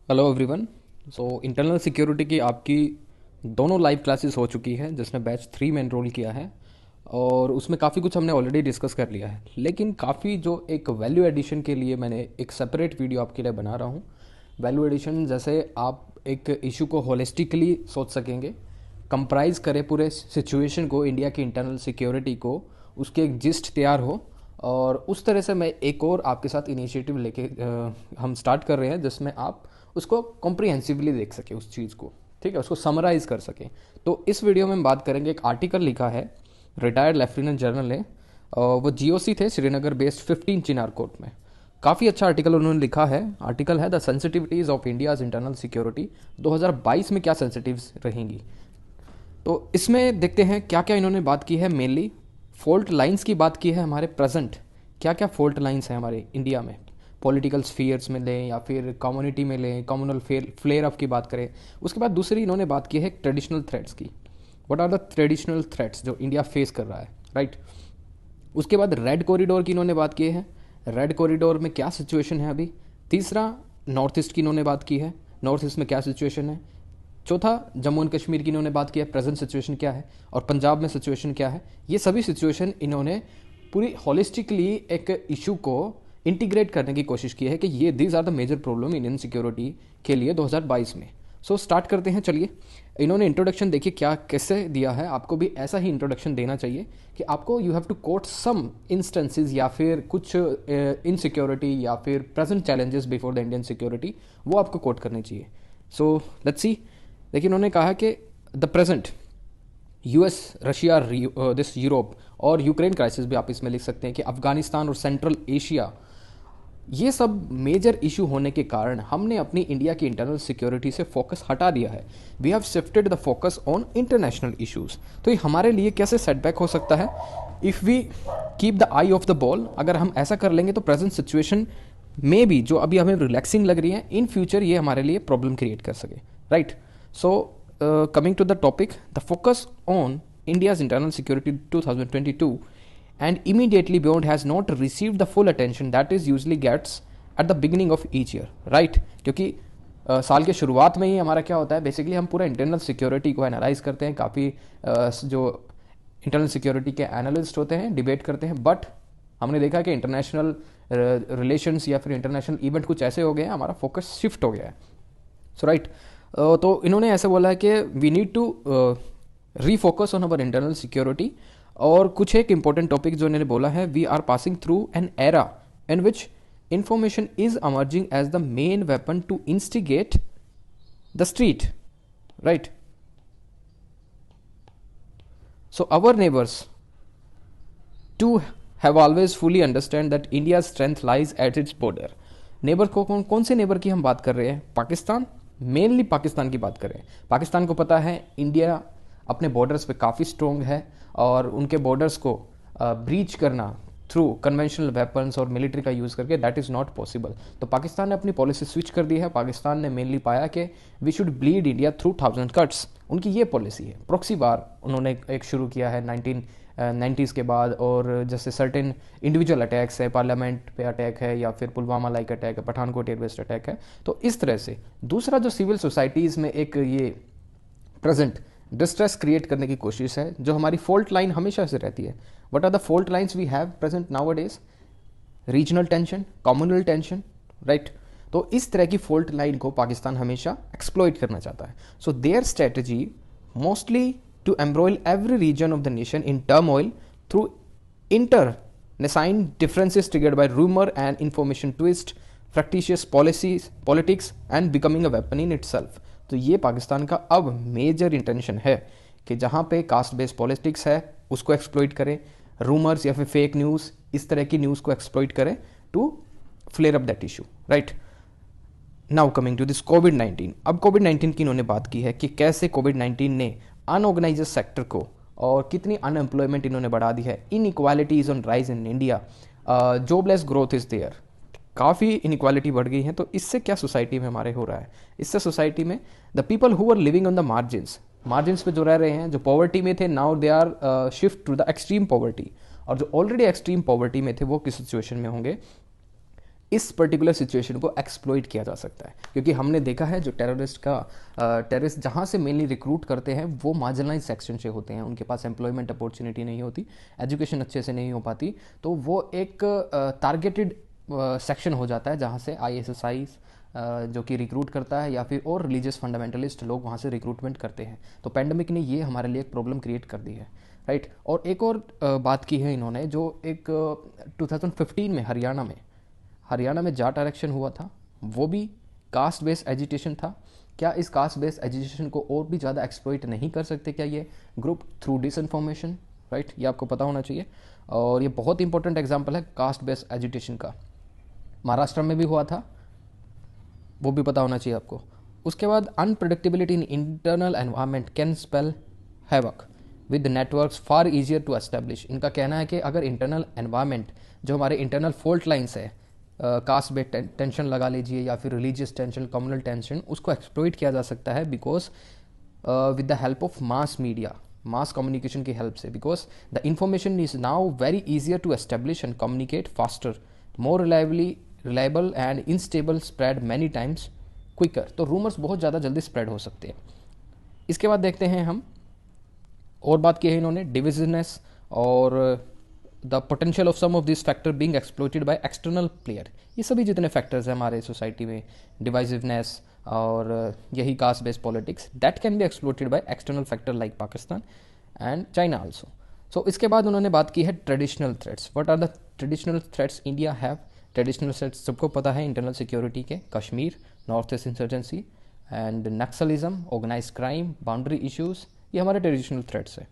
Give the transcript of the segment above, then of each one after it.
Hello everyone. Internal security की आपकी दोनों लाइव क्लासेस हो चुकी है जिसमें बैच 3 में एनरोल किया है और उसमें काफ़ी कुछ हमने ऑलरेडी डिस्कस कर लिया है, लेकिन काफ़ी जो एक वैल्यू एडिशन के लिए मैंने एक सेपरेट वीडियो आपके लिए बना रहा हूँ। वैल्यू एडिशन जैसे आप एक इशू को होलिस्टिकली सोच सकेंगे, कंप्राइज करे पूरे सिचुएशन को, इंडिया की इंटरनल सिक्योरिटी को, उसकी एक जिस्ट तैयार हो। और उस तरह से मैं एक और आपके साथ इनिशिएटिव लेके हम स्टार्ट कर रहे हैं जिसमें आप उसको कॉम्प्रिहेंसिवली देख सके उस चीज़ को, ठीक है, उसको समराइज कर सकें। तो इस वीडियो में हम बात करेंगे, एक आर्टिकल लिखा है, रिटायर्ड लेफ्टिनेंट जनरल ने, वो जीओसी थे श्रीनगर बेस्ड 15 चिनार कोर्ट में। काफ़ी अच्छा आर्टिकल उन्होंने लिखा है। आर्टिकल है the sensitivities of India's internal security 2022 में क्या सेंसिटिव्स रहेंगी। तो इसमें देखते हैं क्या क्या इन्होंने बात की है। मेनली फॉल्ट लाइंस की बात की है, हमारे प्रेजेंट क्या क्या फॉल्ट लाइंस हैं हमारे इंडिया में, पॉलिटिकल स्फीयर्स में लें या फिर कम्युनिटी में लें, कम्युनल फ्लेयर अप की बात करें। उसके बाद दूसरी इन्होंने बात की है ट्रेडिशनल थ्रेट्स की। What are the traditional threats जो इंडिया फेस कर रहा है, राइट। उसके बाद रेड कॉरिडोर की इन्होंने बात की है, रेड कॉरिडोर में क्या सिचुएशन है अभी। तीसरा नॉर्थ ईस्ट की इन्होंने बात की है, नॉर्थ ईस्ट में क्या सिचुएशन है। चौथा जम्मू एंड कश्मीर की इन्होंने बात की है, प्रेजेंट सिचुएशन क्या है, और पंजाब में सिचुएशन क्या है। ये सभी सिचुएशन इन्होंने पूरी होलिस्टिकली एक इशू को इंटीग्रेट करने की कोशिश की है कि ये these are the major problem Indian security के लिए 2022 में। स्टार्ट करते हैं, चलिए। इन्होंने इंट्रोडक्शन देखिए क्या कैसे दिया है, आपको भी ऐसा ही इंट्रोडक्शन देना चाहिए कि आपको you have to quote some instances या फिर कुछ इनसिक्योरिटी या फिर present challenges before the Indian security, वो आपको कोट करनी चाहिए। Let's see. देखिए उन्होंने कहा कि the present US Russia this Europe और यूक्रेन क्राइसिस भी आप इसमें लिख सकते हैं कि अफगानिस्तान और सेंट्रल एशिया, ये सब मेजर इशू होने के कारण हमने अपनी इंडिया की इंटरनल सिक्योरिटी से फोकस हटा दिया है। We have shifted the focus on international issues. तो ये हमारे लिए कैसे सेटबैक हो सकता है if we keep the eye of the ball. अगर हम ऐसा कर लेंगे तो प्रेजेंट सिचुएशन में भी जो अभी हमें रिलैक्सिंग लग रही है, इन फ्यूचर ये हमारे लिए प्रॉब्लम क्रिएट कर सके, right. Coming to the topic, the focus on India's internal security 2022 and immediately beyond has not received the full attention that is usually gets at the beginning of each year, right? क्योंकि साल के शुरुआत में ही हमारा क्या होता है, basically हम पूरा इंटरनल सिक्योरिटी को एनालाइज करते हैं, काफ़ी जो इंटरनल सिक्योरिटी के एनालिस्ट होते हैं डिबेट करते हैं, बट हमने देखा कि इंटरनेशनल रिलेशंस या फिर इंटरनेशनल इवेंट कुछ ऐसे हो गए हैं, हमारा फोकस शिफ्ट हो गया है। राइट। तो इन्होंने ऐसे बोला है कि we need to refocus on our internal security. और कुछ एक इंपॉर्टेंट टॉपिक जो इन्होंने बोला है, we are passing through an era in which information is emerging as the main weapon to instigate the street, right. So our neighbours to have always fully understand that India strength lies at its border. Neighbour को कौन से neighbour की हम बात कर रहे हैं? Pakistan, mainly Pakistan की बात करें। पाकिस्तान को पता है इंडिया अपने बॉर्डर्स पे काफ़ी स्ट्रोंग है और उनके बॉर्डर्स को ब्रीच करना थ्रू कन्वेंशनल वेपन्स और मिलिट्री का यूज़ करके दैट इज़ नॉट पॉसिबल। तो पाकिस्तान ने अपनी पॉलिसी स्विच कर दी है। पाकिस्तान ने मेनली पाया कि we should bleed India through 1000 cuts, उनकी ये पॉलिसी है। प्रॉक्सी वार उन्होंने एक शुरू किया है 1990s के बाद, और जैसे सर्टेन इंडिविजुअल अटैक्स है, पार्लियामेंट पे अटैक है या फिर पुलवामा लाइक अटैक है, पठानकोट एयरबेस्ड अटैक है। तो इस तरह से दूसरा जो सिविल सोसाइटीज़ में एक ये प्रेजेंट डिस्ट्रेस क्रिएट करने की कोशिश है, जो हमारी फॉल्ट लाइन हमेशा से रहती है। What are the fault lines we have present nowadays? Regional tension, communal tension, right. तो इस तरह की फॉल्ट लाइन को पाकिस्तान हमेशा एक्सप्लॉइट करना चाहता है। So their strategy mostly to embroil every region of the nation in turmoil through internecine differences triggered by rumor and information twist, fractious policies, politics and becoming a weapon in itself। तो ये पाकिस्तान का अब major intention है कि जहाँ पे cast based politics है उसको एक्सप्लॉइट करें, रूमर्स या फिर फेक न्यूज़, इस तरह की न्यूज़ को एक्सप्लॉइट करें to flare up that issue, right. Now coming to this कोविड-19। अब कोविड-19 की इन्होंने बात की है कि कैसे कोविड-19 ने अनऑर्गेनाइज्ड सेक्टर को और कितनी अनएम्प्लॉयमेंट इन्होंने बढ़ा दी है। Inequality is on rise in India, jobless growth is there, काफ़ी इनइक्वालिटी बढ़ गई है। तो इससे क्या सोसाइटी में हमारे हो रहा है? इससे सोसाइटी में the people who are living on the margins पे जो रह रहे हैं, जो पॉवर्टी में थे, now they are shift to the extreme poverty. और जो ऑलरेडी एक्सट्रीम पॉवर्टी में थे वो किस सिचुएशन में होंगे इस पर्टिकुलर सिचुएशन को एक्सप्लॉइट किया जा सकता है, क्योंकि हमने देखा है जो टेररिस्ट जहाँ से मेनली रिक्रूट करते हैं वो मार्जिनलाइज सेक्शन से होते हैं, उनके पास एम्प्लॉयमेंट अपॉर्चुनिटी नहीं होती, एजुकेशन अच्छे से नहीं हो पाती, तो वो एक टारगेटेड सेक्शन हो जाता है जहाँ से ISIS जो कि रिक्रूट करता है, या फिर और रिलीजियस फंडामेंटलिस्ट लोग वहाँ से रिक्रूटमेंट करते हैं। तो पैंडमिक ने ये हमारे लिए एक प्रॉब्लम क्रिएट कर दी है, राइट। और एक और बात की है इन्होंने, जो एक 2015 में हरियाणा में जाट आरक्षण हुआ था, वो भी कास्ट बेस्ड एजुटेशन था। क्या इस कास्ट बेस्ड एजुटेशन को और भी ज़्यादा एक्सप्लॉइट नहीं कर सकते क्या ये ग्रुप थ्रू डिसइंफॉर्मेशन, राइट? ये आपको पता होना चाहिए। और ये बहुत इंपॉर्टेंट एग्जांपल है कास्ट बेस्ड एजुटेशन का, महाराष्ट्र में भी हुआ था, वो भी पता होना चाहिए आपको। उसके बाद unpredictability in internal environment can spell havoc with networks far easier to establish. इनका कहना है कि अगर इंटरनल एनवायरनमेंट, जो हमारे इंटरनल फॉल्ट लाइन्स है, कास्ट बेस्ड टेंशन लगा लीजिए या फिर रिलीजियस टेंशन, कम्युनल टेंशन, उसको एक्सप्लॉइट किया जा सकता है because with the help of mass media, mass communication की हेल्प से, because the information is now very easier to establish and communicate faster, more reliable and instable, spread many times quicker. तो rumours बहुत ज़्यादा जल्दी spread हो सकते हैं। इसके बाद देखते हैं हम, और बात की है इन्होंने डिविजननेस और the potential of some of this factor being exploited by external player. ये सभी जितने फैक्टर्स हैं हमारे सोसाइटी में, डिवाइसिवनेस और यही caste based politics, that can be exploited by external factor like Pakistan and China also. So इसके बाद उन्होंने बात की है traditional threats. What are the traditional threats India have? Traditional threats सबको पता है, इंटरनल सिक्योरिटी के, Kashmir, north east insurgency and naxalism, organise crime, boundary issues, ये हमारे ट्रेडिशनल थ्रेट्स है।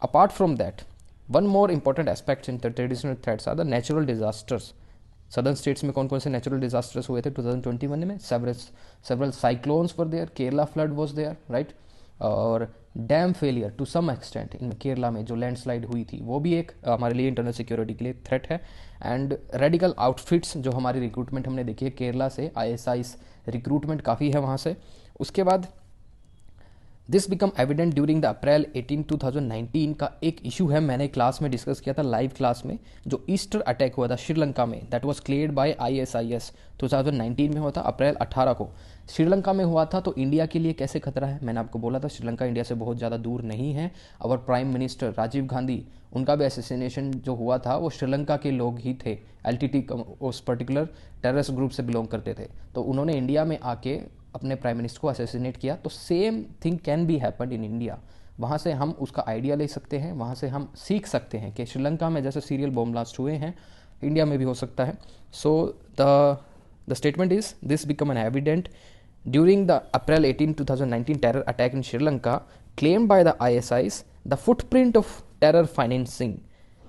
Apart from that, one more important aspect in the traditional threats are the natural disasters. Southern states में कौन कौन से नेचुरल डिजास्टर्स हुए थे 2021 में? Several cyclones were there, Kerala flood was there, right. और dam failure to some extent in Kerala में जो लैंडस्लाइड हुई थी, वो भी एक हमारे लिए इंटरनल सिक्योरिटी के लिए थ्रेट है। एंड रेडिकल आउटफिट्स, जो हमारी रिक्रूटमेंट हमने देखी है केरला से, ISIS रिक्रूटमेंट काफ़ी है वहाँ से। उसके बाद this become evident during the April 18, 2019 का एक इशू है, मैंने क्लास में डिस्कस किया था, लाइव क्लास में, जो ईस्टर अटैक हुआ था श्रीलंका में, that was cleared by ISIS 2019 में हुआ था, अप्रैल 18 को श्रीलंका में हुआ था। तो इंडिया के लिए कैसे खतरा है? मैंने आपको बोला था श्रीलंका इंडिया से बहुत ज़्यादा दूर नहीं है। और प्राइम मिनिस्टर राजीव गांधी, उनका भी असैसिनेशन जो हुआ था वो श्रीलंका के लोग ही थे, LTT उस पर्टिकुलर टेररिस्ट ग्रुप से बिलोंग करते थे। तो उन्होंने इंडिया में आके अपने प्राइम मिनिस्टर को असैसिनेट किया। तो same thing can be happen in India. वहाँ से हम उसका आइडिया ले सकते हैं, वहाँ से हम सीख सकते हैं कि श्रीलंका में जैसे सीरियल बॉम्ब ब्लास्ट हुए हैं, इंडिया में भी हो सकता है। So the statement is this become an evident during the April 18, 2019 terror attack in Sri Lanka claimed by the ISIS, the footprint of terror financing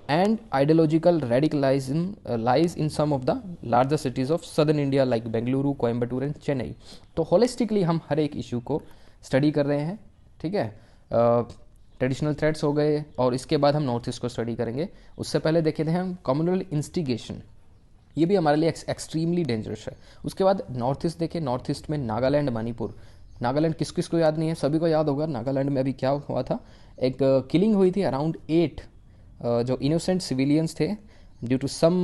and ideological radicalism lies in some of the larger cities of southern India like Bengaluru, Coimbatore and Chennai. तो holistically हम हर एक issue को study कर रहे हैं, ठीक है। Traditional threats हो गए और इसके बाद हम नॉर्थ ईस्ट को स्टडी करेंगे। उससे पहले देखे थे हम कम्युनल इंस्टिगेशन, ये भी हमारे लिए एक्सट्रीमली डेंजरस है। उसके बाद नॉर्थ ईस्ट देखे, नॉर्थ ईस्ट में नागालैंड, मणिपुर। नागालैंड किस किस को याद नहीं है? सभी को याद होगा। नागालैंड में अभी क्या हुआ था, एक किलिंग हुई थी, अराउंड 8 जो इनोसेंट सिविलियंस थे, due to some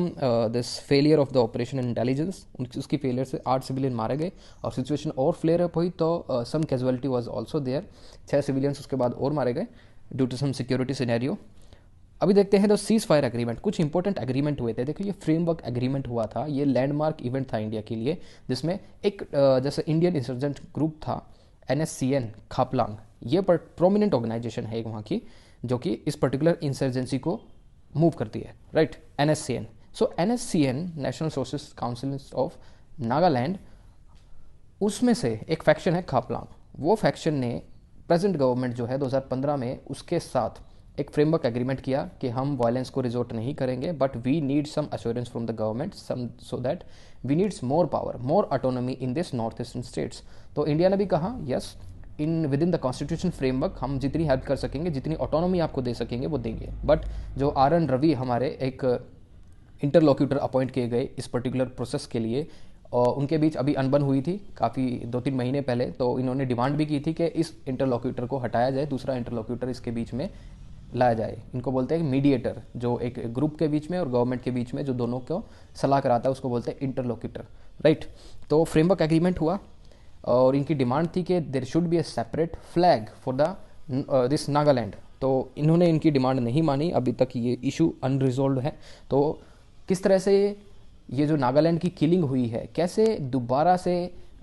this failure of the operation intelligence, उसकी फेलियर से 8 सिविलियन मारे गए और सिचुएशन और फ्लेयर अप हुई तो some casualty was also there, 6 civilians उसके बाद और मारे गए due to some security scenario. अभी देखते हैं द सीज फायर एग्रीमेंट। कुछ इंपॉर्टेंट एग्रीमेंट हुए थे। देखो ये फ्रेमवर्क एग्रीमेंट हुआ था, ये लैंडमार्क इवेंट था इंडिया के लिए, जिसमें एक जैसे इंडियन इंसर्जेंट ग्रुप था NSCN खापलांग, ये प्रोमिनेंट ऑर्गेनाइजेशन है वहाँ की, जो कि इस पर्टिकुलर इंसर्जेंसी को मूव करती है, right. NSCN, so NSCN national socialist council of Nagaland, उसमें से एक फैक्शन है खापलांग। वो फैक्शन ने प्रेजेंट गवर्नमेंट जो है 2015 में उसके साथ एक फ्रेमवर्क एग्रीमेंट किया कि हम वायलेंस को रिजोर्ट नहीं करेंगे, but we need some assurance from the government so that we needs more power, more autonomy in this north eastern states. तो इंडिया ने भी कहा yes, in with in the constitution framework हम जितनी help कर सकेंगे, जितनी ऑटोनॉमी आपको दे सकेंगे वो देंगे। बट जो RN रवि हमारे एक इंटरलॉक्यूटर अपॉइंट किए गए इस पर्टिकुलर प्रोसेस के लिए, और उनके बीच अभी अनबन हुई थी काफ़ी 2-3 महीने पहले, तो इन्होंने डिमांड भी की थी कि इस इंटरलॉक्यूटर को हटाया जाए, दूसरा इंटरलॉक्यूटर इसके बीच में लाया जाए। इनको बोलते हैं मीडिएटर, जो एक ग्रुप के बीच में और गवर्नमेंट के बीच में जो दोनों को सलाह कराता है, उसको बोलते हैं इंटरलोक्यूटर, राइट। तो फ्रेमवर्क एग्रीमेंट हुआ और इनकी डिमांड थी कि there should be A separate flag for the this Nagaland. तो इन्होंने इनकी डिमांड नहीं मानी, अभी तक ये इशू अनरिजोल्व है। तो किस तरह से ये जो नागालैंड की किलिंग हुई है, कैसे दोबारा से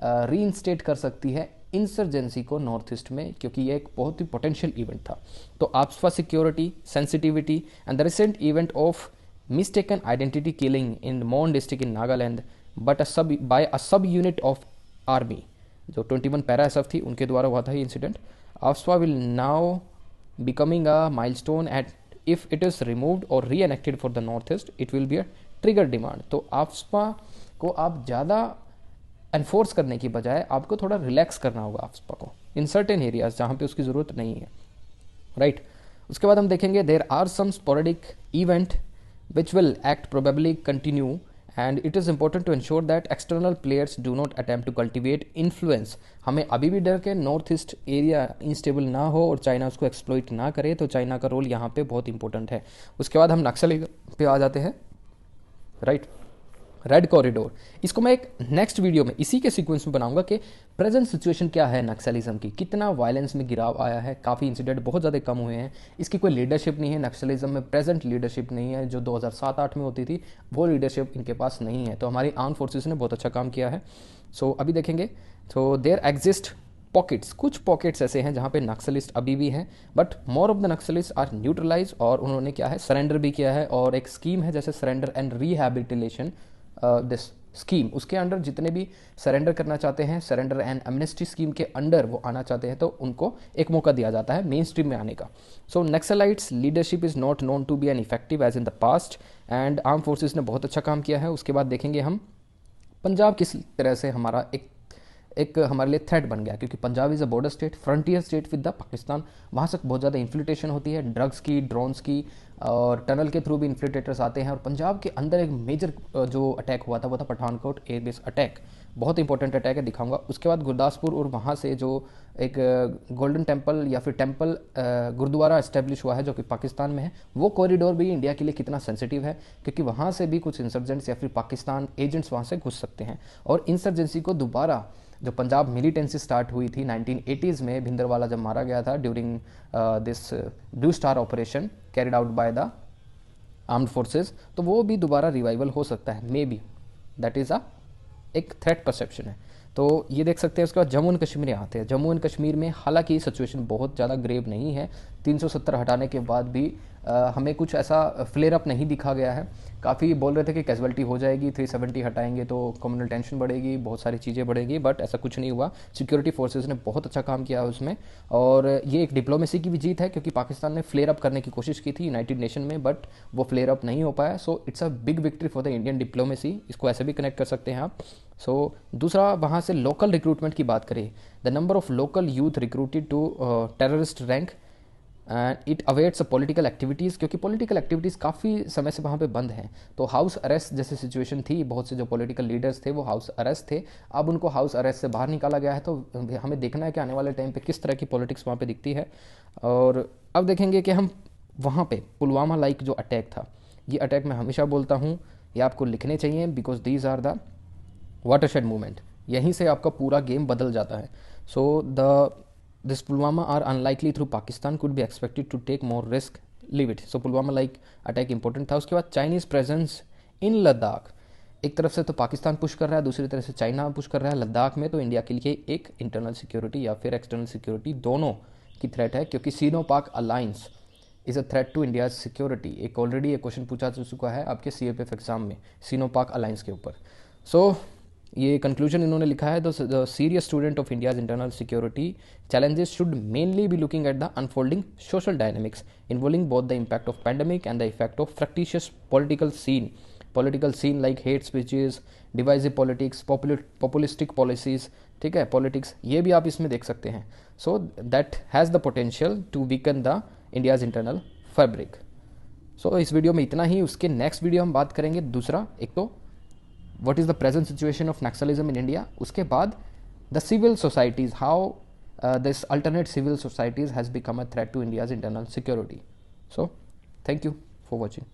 रीइंस्टेट कर सकती है इंसर्जेंसी को नॉर्थ ईस्ट में, क्योंकि ये एक बहुत ही पोटेंशियल इवेंट था। तो AFSPA security, sensitivity and the recent event of mistaken identity killing in Mon district in Nagaland but by a sub unit of army, जो 21 पैरा एसएफ थी उनके द्वारा हुआ था ये incident. AFSPA will now becoming a milestone at if it is removed or re-enacted for the northeast it will be a trigger demand। तो AFSPA को आप ज़्यादा एनफोर्स करने की बजाय आपको थोड़ा रिलैक्स करना होगा आफ्सपा को इन सर्टेन एरियाज जहाँ पे उसकी ज़रूरत नहीं है, राइट। उसके बाद हम देखेंगे there are some sporadic event which will act probably continue and it is important to ensure that external players do not attempt to cultivate influence. हमें अभी भी डर के नॉर्थ ईस्ट एरिया इंस्टेबल ना हो और चाइना उसको एक्सप्लॉइट ना करे, तो चाइना का रोल यहाँ पे बहुत इंपॉर्टेंट है। उसके बाद हम नक्सल पे आ जाते हैं, राइट। रेड कॉरिडोर, इसको मैं एक नेक्स्ट वीडियो में इसी के सीक्वेंस में बनाऊंगा कि प्रेजेंट सिचुएशन क्या है नक्सलिज्म की, कितना वायलेंस में गिराव आया है, काफ़ी इंसिडेंट बहुत ज़्यादा कम हुए हैं, इसकी कोई लीडरशिप नहीं है नक्सलिज्म में, प्रेजेंट लीडरशिप नहीं है, जो 2007-8 में होती थी वो लीडरशिप इनके पास नहीं है। तो हमारी आर्म फोर्सेस ने बहुत अच्छा काम किया है। सो अभी देखेंगे, तो देयर एग्जिस्ट पॉकेट्स, कुछ पॉकेट्स ऐसे हैं जहाँ पे नक्सलिस्ट अभी भी हैं, but more of the naxalist are neutralize, और उन्होंने क्या है सरेंडर भी किया है। और एक स्कीम है जैसे surrender and rehabilitation this scheme, उसके अंडर जितने भी सरेंडर करना चाहते हैं, सरेंडर एंड एमनेस्टी स्कीम के अंडर वो आना चाहते हैं, तो उनको एक मौका दिया जाता है मेन स्ट्रीम में आने का। So naxalites leadership is not known to be an effective as in the past and arm forces ने बहुत अच्छा काम किया है। उसके बाद देखेंगे हम पंजाब किस तरह से हमारा एक हमारे लिए थ्रेट बन गया, क्योंकि Punjab is a border state, frontier state with the Pakistan. वहाँ से बहुत ज़्यादा इन्फ्लिटेशन होती है ड्रग्स की, ड्रोन्स की, और टनल के थ्रू भी इन्फ्लिटेटर्स आते हैं। और पंजाब के अंदर एक मेजर जो अटैक हुआ था वो था पठानकोट एयरबेस अटैक, बहुत इंपॉर्टेंट अटैक है, दिखाऊंगा। उसके बाद गुरदासपुर और वहाँ से जो एक गोल्डन टेम्पल या फिर टेम्पल गुरुद्वारा इस्टेब्लिश हुआ है जो कि पाकिस्तान में है, वो कॉरिडोर भी इंडिया के लिए कितना सेंसिटिव है, क्योंकि वहाँ से भी कुछ इंसर्जेंट्स या फिर पाकिस्तान एजेंट्स वहाँ से घुस सकते हैं। और इंसर्जेंसी को दोबारा, जो पंजाब मिलिटेंसी स्टार्ट हुई थी 1980s में, भिंदरवाला जब मारा गया था during this blue star operation carried out by the armed forces, तो वो भी दोबारा रिवाइवल हो सकता है, मे बी, दैट इज़ एक थ्रेट परसेप्शन है। तो ये देख सकते हैं। उसके बाद जम्मू एंड कश्मीर आते हैं। जम्मू एंड कश्मीर में हालांकि सिचुएशन बहुत ज़्यादा ग्रेव नहीं है, 370 हटाने के बाद भी हमें कुछ ऐसा फ्लेयर अप नहीं दिखा गया है। काफ़ी बोल रहे थे कि कैजुअलिटी हो जाएगी, 370 हटाएंगे तो कम्युनल टेंशन बढ़ेगी, बहुत सारी चीज़ें बढ़ेगी, बट ऐसा कुछ नहीं हुआ। सिक्योरिटी फोर्सेज ने बहुत अच्छा काम किया उसमें, और ये एक डिप्लोमेसी की भी जीत है, क्योंकि पाकिस्तान ने फ्लेयर अप करने की कोशिश की थी यूनाइटेड नेशन में, बट वो फ्लेयर अप नहीं हो पाया। So it's a big victory for the Indian diplomacy, इसको ऐसे भी कनेक्ट कर सकते हैं आप। सो दूसरा, वहाँ से लोकल रिक्रूटमेंट की बात करें, the number of local youth recruited to terrorist rank and it awaits political activities, क्योंकि पॉलिटिकल एक्टिविटीज़ काफ़ी समय से वहाँ पे बंद हैं। तो हाउस अरेस्ट जैसी सिचुएशन थी, बहुत से जो पॉलिटिकल लीडर्स थे वो हाउस अरेस्ट थे, अब उनको हाउस अरेस्ट से बाहर निकाला गया है। तो हमें देखना है कि आने वाले टाइम पे किस तरह की पॉलिटिक्स वहाँ पे दिखती है। और अब देखेंगे कि हम वहाँ पे पुलवामा लाइक जो अटैक था, ये अटैक मैं हमेशा बोलता हूँ ये आपको लिखने चाहिए, because these are the watershed movement, यहीं से आपका पूरा गेम बदल जाता है। So this Pulwama are unlikely through Pakistan could be expected to take more risk, leave it. So Pulwama like attack important था। उसके बाद चाइनीज़ प्रेजेंस इन लद्दाख, एक तरफ से तो पाकिस्तान पुश कर रहा है, दूसरी तरफ से चाइना पुश कर रहा है लद्दाख में, तो इंडिया के लिए एक इंटरनल सिक्योरिटी या फिर एक्सटर्नल सिक्योरिटी दोनों की थ्रेट है, क्योंकि Sino Pak alliance is a threat to India security. एक ऑलरेडी एक क्वेश्चन पूछा जा चुका है आपके CFF एग्जाम में सीनो पाक अलायंस के ऊपर। सो ये कंक्लूजन इन्होंने लिखा है, the serious student of India's internal security challenges should mainly be looking at the unfolding social dynamics involving both the impact of pandemic and the effect of fractious political scene like hate speeches, divisive politics, populistic policies, ठीक है, politics, ये भी आप इसमें देख सकते हैं। So that has the potential to weaken the India's internal fabric. So इस वीडियो में इतना ही। उसके नेक्स्ट वीडियो हम बात करेंगे दूसरा, एक तो what is the present situation of Naxalism in India, उसके बाद the civil societies, how this alternate civil societies has become a threat to India's internal security. So thank you for watching.